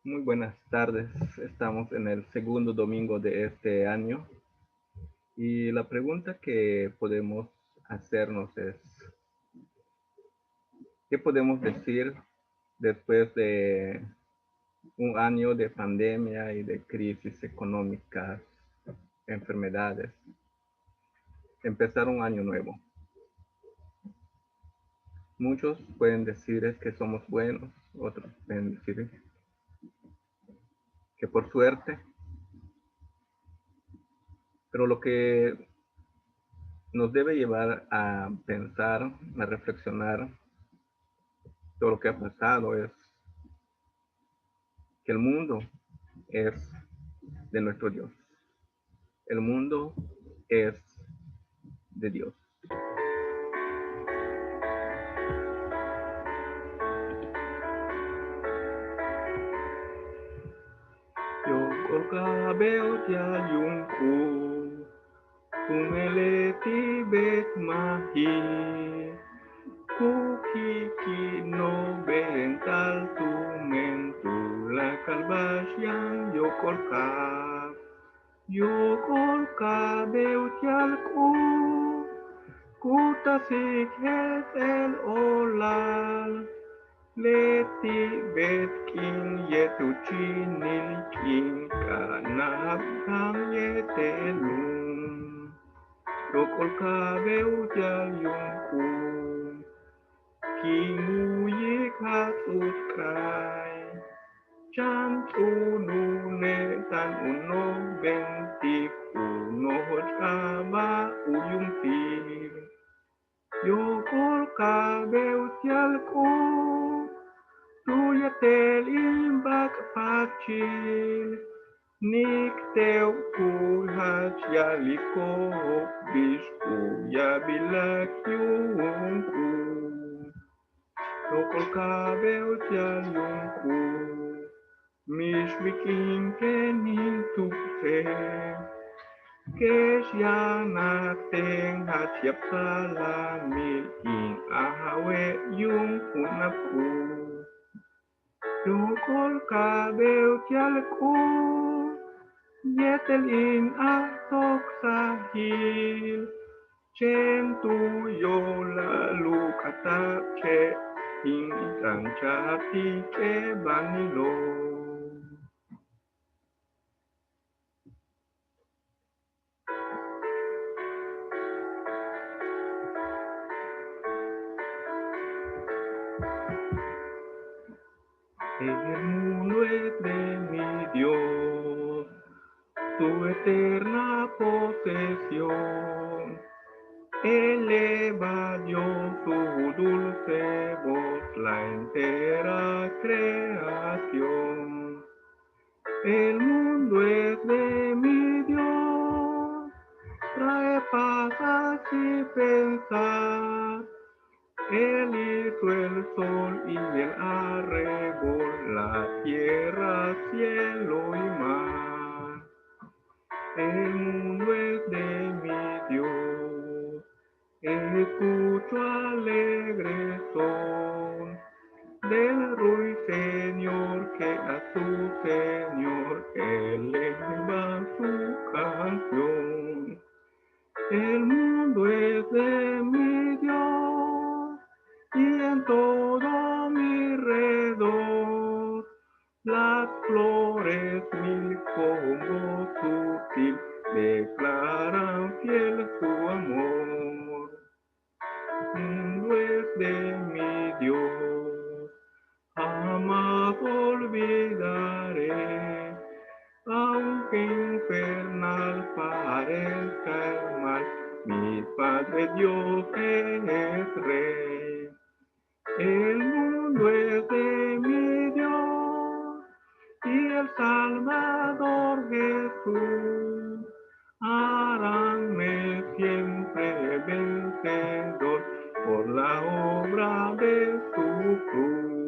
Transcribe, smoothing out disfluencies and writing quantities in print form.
Muy buenas tardes. Estamos en el segundo domingo de este año y la pregunta que podemos hacernos es, ¿qué podemos decir después de un año de pandemia y de crisis económicas, enfermedades? Empezar un año nuevo. Muchos pueden decir es que somos buenos, otros pueden decir que por suerte, pero lo que nos debe llevar a pensar, a reflexionar todo lo que ha pasado es que el mundo es de nuestro Dios. El mundo es de Dios. Yo colgabeo ya yungku, kumeleti bet mahi, kukiki no bental tu mentu la kalbas yang yo colgab. Yo colgabeo yalku, kutasik het el olal. Leti betkin yetuchinil kinkanab kam yetelum. Rokol kabeu jayungku, kingu yikatus krai. Chan unune tan uno bentik uno kaba uyung tim. Yokol kabeu jalku. Tuya tel imbak pacil, nik teu kulhaj yaliko bisku ya bilak yungku. Tokol kabel jalungku, mish bikin kenin tukse. Kes yanak teng hatiap salami ing ahawe yung punapu. Yukol kabel jalku, yetel in atok sahil. Centu yola lukata che, hinggang jati ke banilo. El mundo es de mi Dios, su eterna posesión. Eleva Dios su dulce voz, la entera creación. El mundo es de mi Dios, trae paz así pensar. Él hizo el sol y el arrebol, la tierra, cielo y mar. El mundo es de mi Dios, escucho alegre son del ruiseñor que a su Señor eleva su canción. El mundo es de mi Dios y en todo mi redor las flores mil como sutil declaran fiel su amor. El mundo es de mi Dios, jamás olvidaré, aunque infernal parezca el mal, mi Padre Dios es Rey. El mundo es de mi Dios y el Salvador Jesús haránme siempre vencedor por la obra de su cruz.